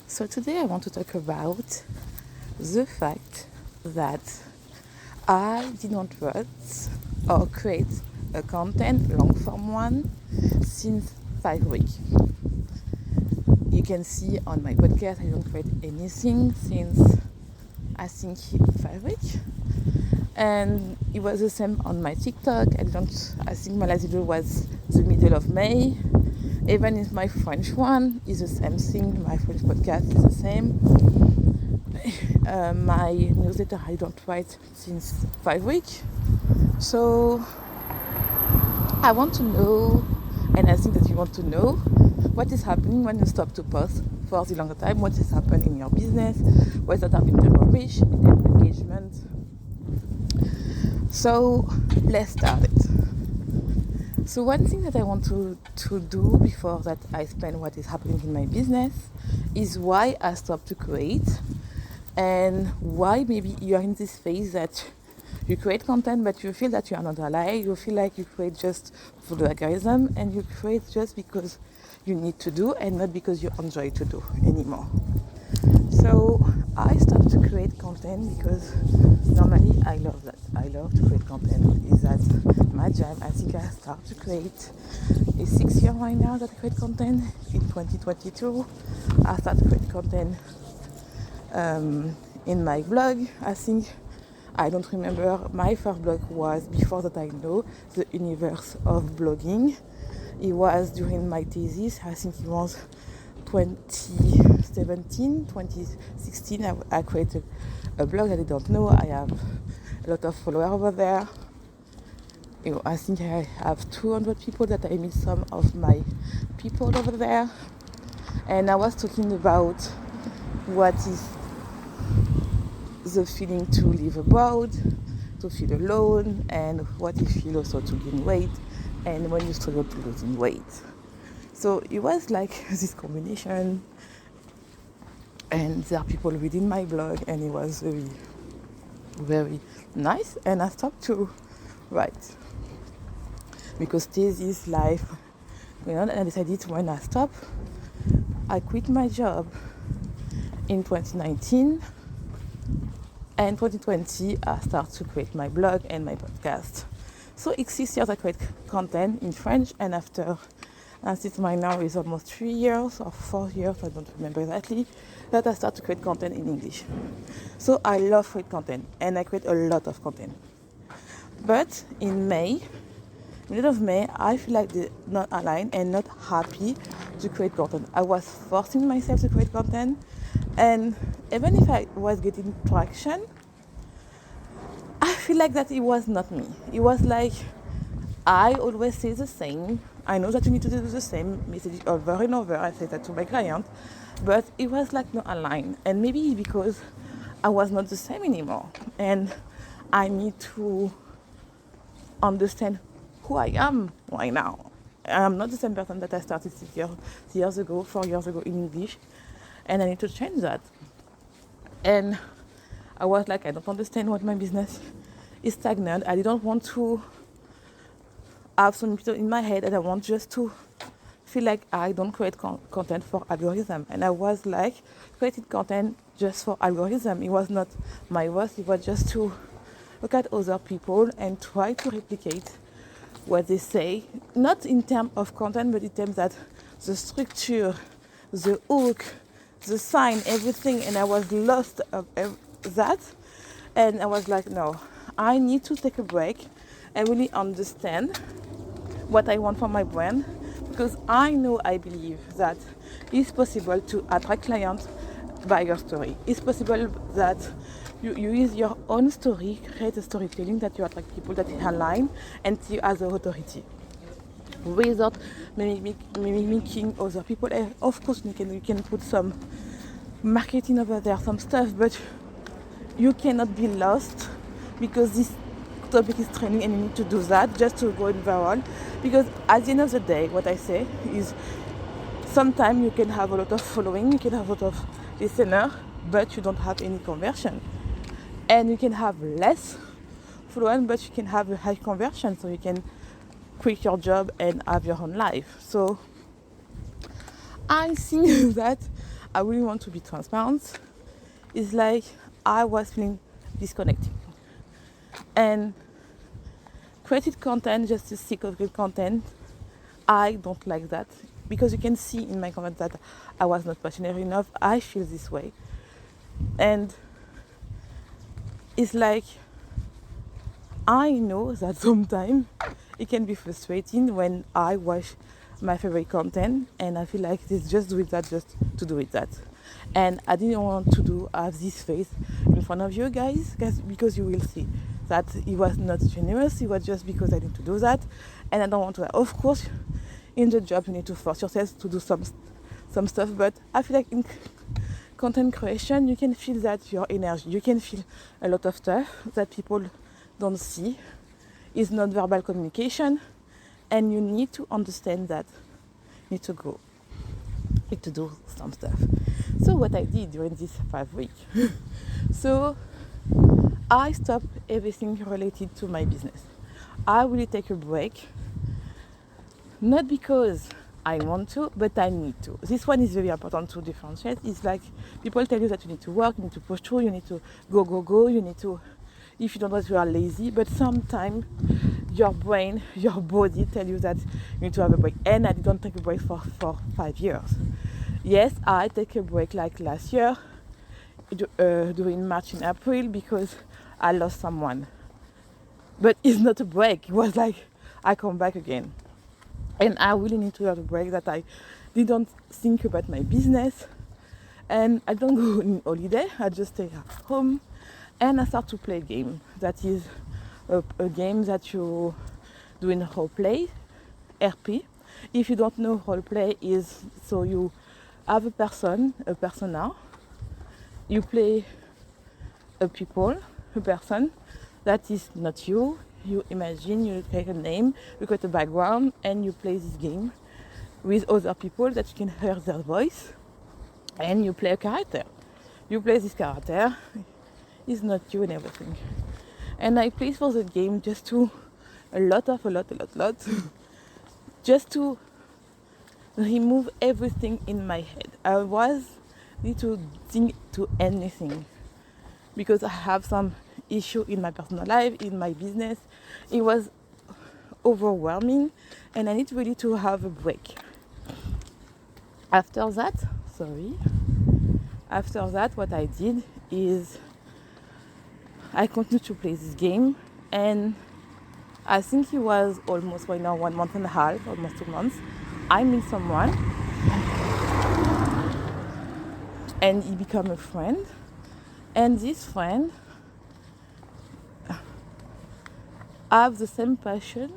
So today I want to talk about the fact that I did not write or create a content long form one since 5 weeks. You can see on my podcast I don't create anything since I think 5 weeks. And it was the same on my TikTok. I think my last video was the middle of May. Even if my French one is the same thing, my French podcast is the same. My newsletter I don't write since 5 weeks. So I want to know, and I think that you want to know, what is happening when you stop to post for the longer time. What is happening in your business? What's that happening in terms of reach, in terms of engagement? So let's start it. So one thing that I want to do before that I explain what is happening in my business is why I stopped to create, and why maybe you're in this phase that you create content but you feel that you are not alive. You feel like you create just for the algorithm, and you create just because you need to do and not because you enjoy to do anymore. So I stopped to create content because normally I love that. I love to create content. Is that my jam? I think I start to create. It's 6 years right now that I create content. In 2022, I started to create content in my blog. I don't remember. My first blog was before that I know the universe of blogging. It was during my thesis. I think it was 2017, 2016. I created a blog. I didn't know. I have a lot of followers over there. I think I have 200 people that I meet some of my people over there. And I was talking about what is the feeling to live abroad, to feel alone, and what it feels also to gain weight, and when you struggle to losing weight. So it was like this combination, and there are people reading my blog, and it was very, very nice. And I stopped to write because thesis life, and I decided when I stopped, I quit my job in 2019. And 2020, I started to create my blog and my podcast. So it's 6 years I create content in French, and after, and since my now is almost 3 years or 4 years, I don't remember exactly, that I start to create content in English. So I love create content, and I create a lot of content. But in middle of May, I feel like they're not aligned and not happy to create content. I was forcing myself to create content, and even if I was getting traction, I feel like that it was not me. It was like I always say the same. I know that you need to do the same message over and over. I say that to my client, but it was like not aligned. And maybe because I was not the same anymore, and I need to understand who I am right now. I'm not the same person that I started 4 years ago in English, and I need to change that. And I was like, I don't understand what my business is stagnant. I didn't want to have some people in my head, and I want just to feel like I don't create content for algorithm. And I was like, created content just for algorithm. It was not my worth. It was just to look at other people and try to replicate what they say, not in terms of content, but in terms that the structure, the hook, the sign, everything. And I was lost of that, and I was like, no, I need to take a break and really understand what I want for my brand, because I believe that it's possible to attract clients by your story. It's possible that you use your own story, create a storytelling that you attract people that align and see you as an authority without mimicking other people. And of course, you can put some marketing over there, some stuff, but you cannot be lost because this topic is trending, and you need to do that just to go viral. Because at the end of the day, what I say is, sometimes you can have a lot of following, you can have a lot of listeners, but you don't have any conversion. And you can have less following, but you can have a high conversion, so you can quit your job and have your own life. So I think that I really want to be transparent, it's like I was feeling disconnected. And created content just to seek of good content, I don't like that. Because you can see in my comments that I was not passionate enough. I feel this way. And it's like, I know that sometimes it can be frustrating when I watch my favorite content and I feel like it's just do it that just to do it that. And I didn't want to have this face in front of you guys because you will see that it was not generous. It was just because I need to do that, and I don't want to. Of course, in the job you need to force yourself to do some stuff, but I feel like in content creation you can feel that your energy, you can feel a lot of stuff that people don't see. It's not verbal communication, and you need to understand that you need to go to do some stuff. So what I did during this 5 weeks, so I stopped everything related to my business. I will take a break, not because I want to, but I need to. This one is very important to differentiate. It's like people tell you that you need to work, you need to push through, you need to go, you need to, if you don't want to, you are lazy, but sometimes your brain, your body tell you that you need to have a break. And I didn't take a break for 5 years. Yes, I take a break like last year, during March and April, because I lost someone. But it's not a break. It was like I come back again. And I really need to have a break that I didn't think about my business. And I don't go on holiday. I just stay at home. And I start to play a game. That is a game that you do in roleplay, RP. If you don't know, roleplay is so you have a persona. You play a person that is not you. You imagine, you create a name, you create a background, and you play this game with other people that you can hear their voice, and you play a character. You play this character, it's not you and everything. And I play for the game just to a lot, just to remove everything in my head. I need to think to anything because I have some issue in my personal life, in my business. It was overwhelming and I need really to have a break. After that, what I did is I continued to play this game, and I think it was almost right now 1 month and a half, almost 2 months. I met someone and he became a friend, and this friend have the same passion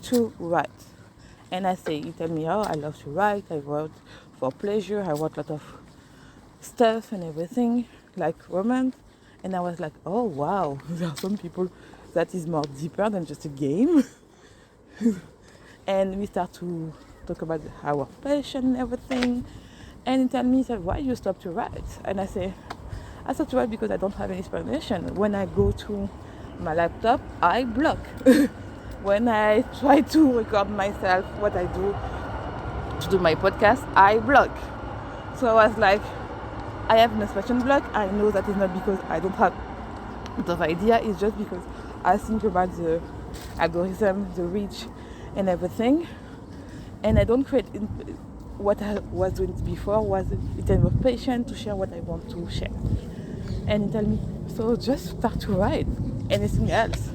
to write. And he tell me, oh, I love to write, I wrote for pleasure, I wrote a lot of stuff and everything, like romance. And I was like, oh wow, there are some people that is more deeper than just a game. And we start to talk about our passion and everything. And he tell me, why you stop to write? And I stopped to write because I don't have any inspiration. When I go to my laptop, I block. When I try to record myself, what I do to do my podcast, I block. So I was like, I have an expression block. I know that is not because I don't have the idea. It's just because I think about the algorithm, the reach, and everything. And I don't create what I was doing before was in terms of patience to share what I want to share. And he tell me, so just start to write anything else.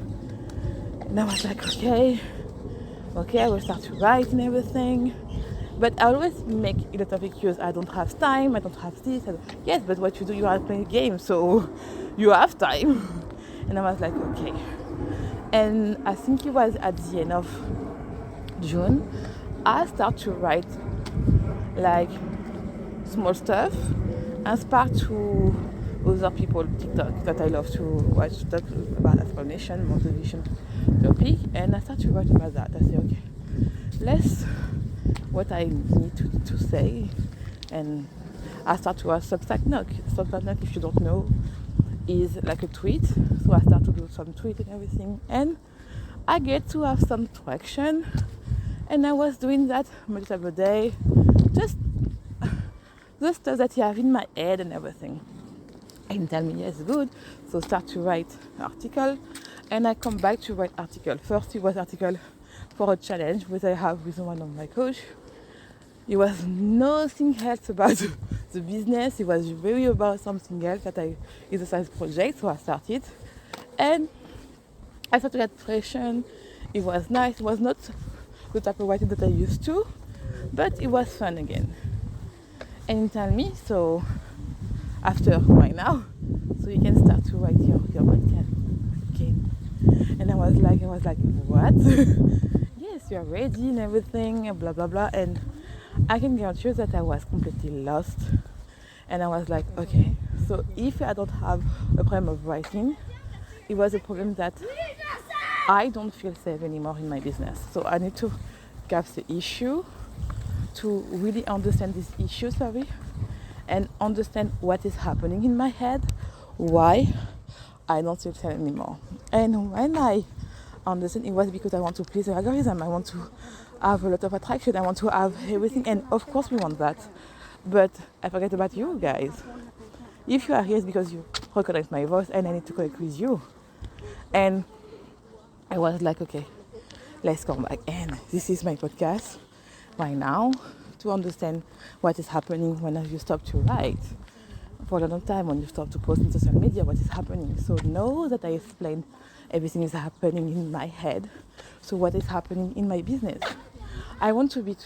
And I was like, okay, I will start to write and everything. But I always make a lot of excuse. I don't have time, I don't have this. Yes, but what you do, you are playing games, so you have time. And I was like, okay. And I think it was at the end of June, I start to write like small stuff and spark to other people TikTok that I love to watch, talk about explanation, motivation topic, and I start to write about that. I say, okay, let's what I need to say, and I start to have Substack Nook. Substack Nook, if you don't know, is like a tweet. So I start to do some tweet and everything, and I get to have some traction. And I was doing that multiple day, just the stuff that you have in my head and everything. And tell me, yes, good. So start to write article. And I come back to write article. First, it was article for a challenge which I have with one of my coach. It was nothing else about the business. It was very about something else that is a side project. So I started. And I started to get traction. It was nice. It was not the type of writing that I used to. But it was fun again. And you tell me, so after right now, so you can start to write your podcast again. And I was like, what? Yes, you're ready and everything, and blah blah blah. And I can guarantee you that I was completely lost. And I was like, okay, so if I don't have a problem of writing, it was a problem that I don't feel safe anymore in my business. So I need to grasp the issue, to really understand this issue, and understand what is happening in my head, why I don't feel safe anymore. And when I understand, it was because I want to please the algorithm. I want to have a lot of attraction. I want to have everything, and of course we want that. But I forget about you guys. If you are here, it's because you recognize my voice, and I need to connect with you. And I was like, okay, let's come back. And this is my podcast right now, to understand what is happening when you stop to write for a long time, when you stop to post on social media, what is happening. So know that I explained everything is happening in my head. So what is happening in my business? I want to be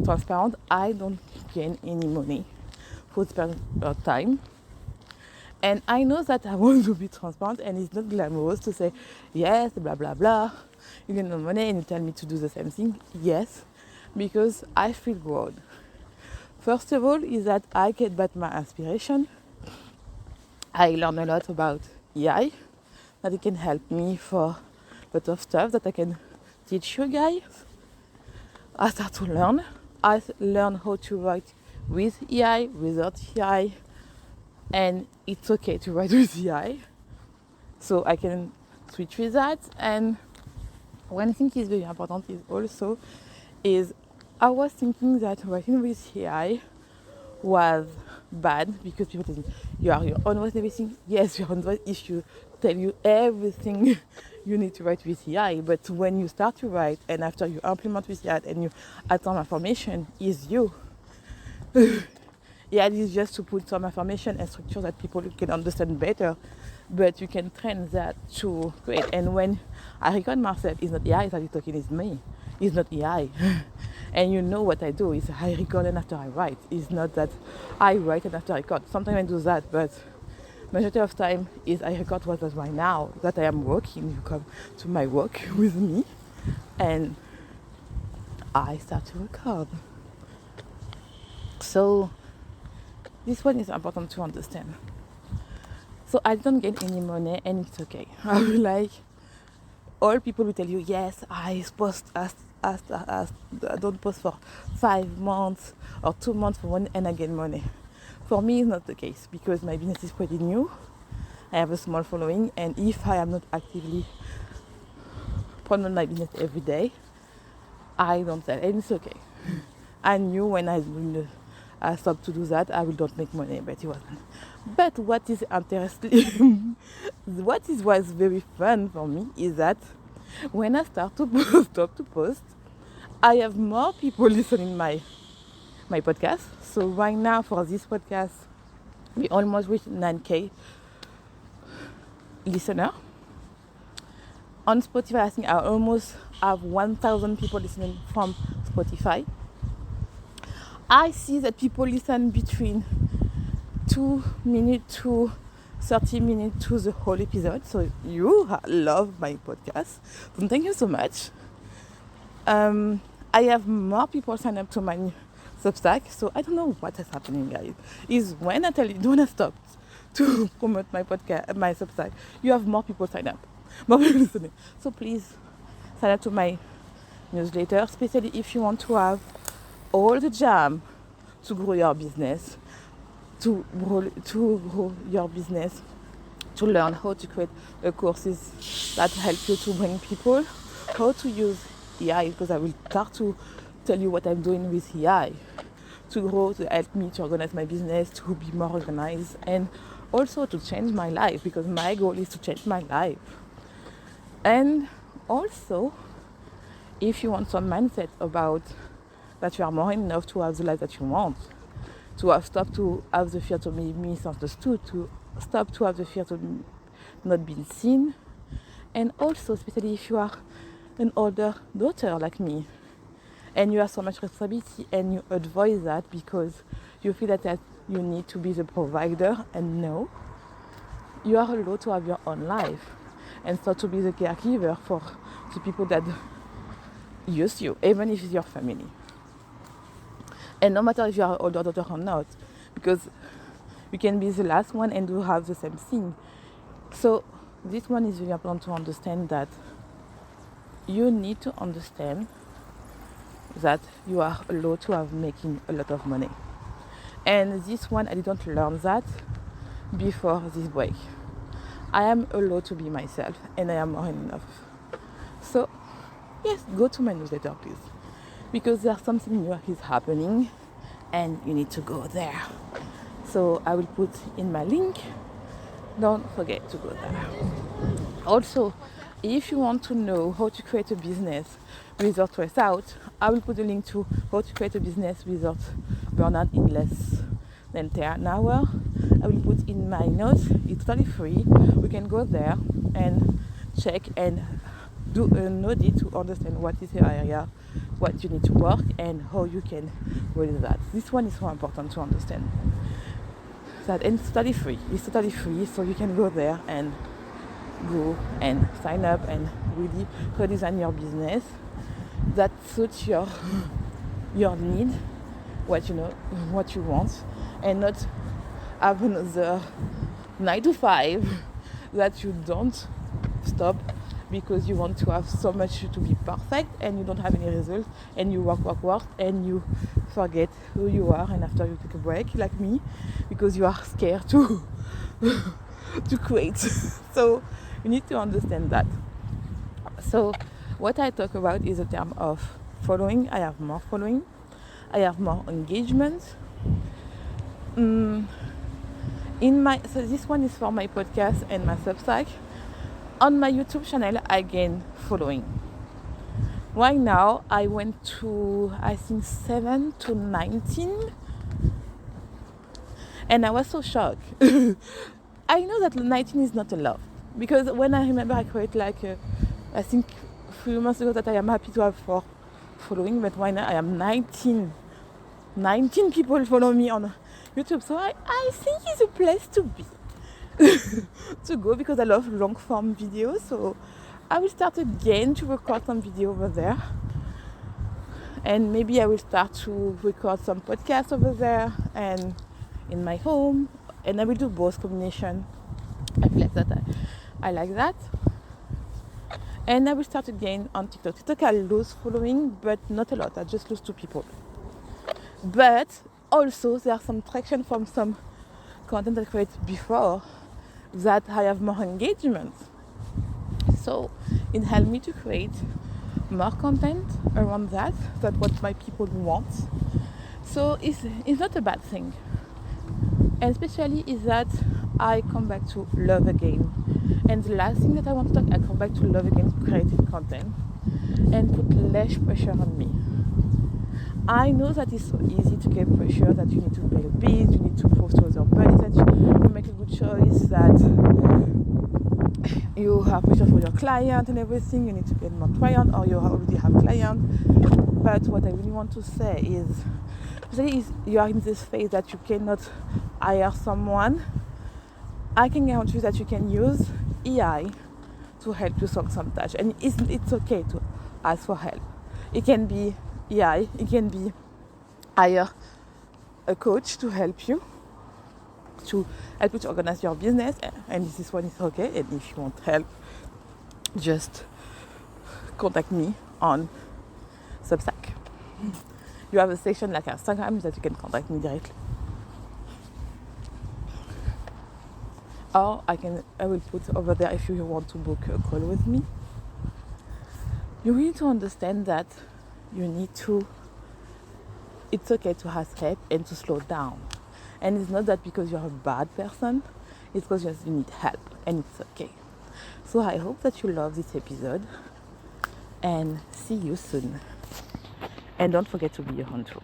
transparent. I don't gain any money for spending time. And I know that I want to be transparent, and it's not glamorous to say, yes, blah, blah, blah. You get no money and you tell me to do the same thing. Yes, because I feel good. First of all, is that I get back my inspiration. I learn a lot about AI, that it can help me for a lot of stuff that I can teach you guys. I start to learn. I learn how to write with AI, without AI, and it's okay to write with AI. So I can switch with that. And one thing is very important is I was thinking that writing with AI was bad because people think you are your own voice and everything. Yes, your own voice issue tell you everything you need to write with AI. But when you start to write, and after you implement with AI and you add some information, is you. AI is just to put some information and structure that people can understand better. But you can train that to create. And when I record myself, it's not AI that is talking, it's me. It's not AI. And you know what I do is I record and after I write. It's not that I write and after I record. Sometimes I do that, but majority of time is I record what is right now, that I am working. You come to my work with me and I start to record. So this one is important to understand. So I don't get any money and it's okay. I will like, all people will tell you, yes, I don't post for 5 months or 2 months for one and I get money. For me, it's not the case because my business is pretty new. I have a small following, and if I am not actively promoting my business every day, I don't sell, and it's okay. I knew when I stopped to do that, I will not make money, but it wasn't. But what is interesting, was very fun for me is that when I stop to post, I have more people listening my podcast. So right now for this podcast, we almost reached 9K listener. On Spotify, I think I almost have 1,000 people listening from Spotify. I see that people listen between 2 minutes to 30 minutes to the whole episode. So you love my podcast. So thank you so much. I have more people sign up to my Substack. So I don't know what is happening, guys. Is when I tell you, when I stop to promote my podcast, my Substack, you have more people sign up. More people listening. So please sign up to my newsletter, especially if you want to have all the jam to grow your business, to grow your business, to learn how to create courses that help you to bring people, how to use AI, because I will start to tell you what I'm doing with AI to grow, to help me to organize my business, to be more organized, and also to change my life, because my goal is to change my life. And also, if you want some mindset about that you are more enough to have the life that you want, to have stopped to have the fear to be misunderstood, to stop to have the fear to not be seen, and also especially if you are an older daughter like me and you have so much responsibility and you avoid that because you feel that you need to be the provider, and no, you are allowed to have your own life and start to be the caregiver for the people that use you, even if it's your family. And no matter if you are an older daughter or not, because you can be the last one and do have the same thing. So this one is really important to understand, that you need to understand that you are allowed to have making a lot of money. And this one, I didn't learn that before this break. I am allowed to be myself and I am more enough. So yes, go to my newsletter please, because there's something new is happening and you need to go there. So I will put in my link. Don't forget to go there. Also, if you want to know how to create a business without stress out, I will put a link to how to create a business without burnout in less than 10 hours. I will put in my notes. It's totally free. We can go there and check and do an audit to understand what is your area, what you need to work, and how you can with that. This one is so important to understand. That, and it's totally free. It's totally free, so you can go there and go and sign up and really redesign your business that suits your need, what you want, and not have the 9 to 5 that you don't stop because you want to have so much to be perfect and you don't have any results, and you work and you forget who you are, and after you take a break like me because you are scared to create. So you need to understand that. So what I talk about is a term of following. I have more following, I have more engagement. So this one is for my podcast and my Substack. On my YouTube channel, I gain following. Right now, I went to, I think, 7 to 19. And I was so shocked. I know that 19 is not a lot. Because when I remember I created I think a few months ago that I am happy to have 4 following. But right now, I am 19. 19 people follow me on YouTube. So I think it's a place to be. To go, because I love long form videos. So I will start again to record some video over there, and maybe I will start to record some podcasts over there and in my home, and I will do both combination. I feel like that I like that. And I will start again on TikTok. I lose following, but not a lot. I just lose 2 people. But also there are some traction from some content I created before that I have more engagement. So it helped me to create more content around that. That's what my people want. So it's not a bad thing. And especially is that I come back to love again. And the last thing that I want to talk, I come back to love again, creating content and put less pressure on me. I know that it's so easy to get pressure, that you need to pay a bill, you need to prove to other bodies that you make a good choice, that you have pressure for your client and everything, you need to get more client, or you already have client. But what I really want to say is, especially if you are in this phase that you cannot hire someone, I can guarantee you that you can use AI to help you solve some tasks. And it's okay to ask for help. It can be AI, it can be hire a coach to help you to organize your business, and this one is okay. And if you want help, just contact me on Substack. You have a section like Instagram that you can contact me directly, or I will put over there if you want to book a call with me. You need to understand that you need to it's okay to ask help and to slow down. And it's not that because you're a bad person, it's because you need help, and it's okay. So I hope that you love this episode, and see you soon. And don't forget to be your own true.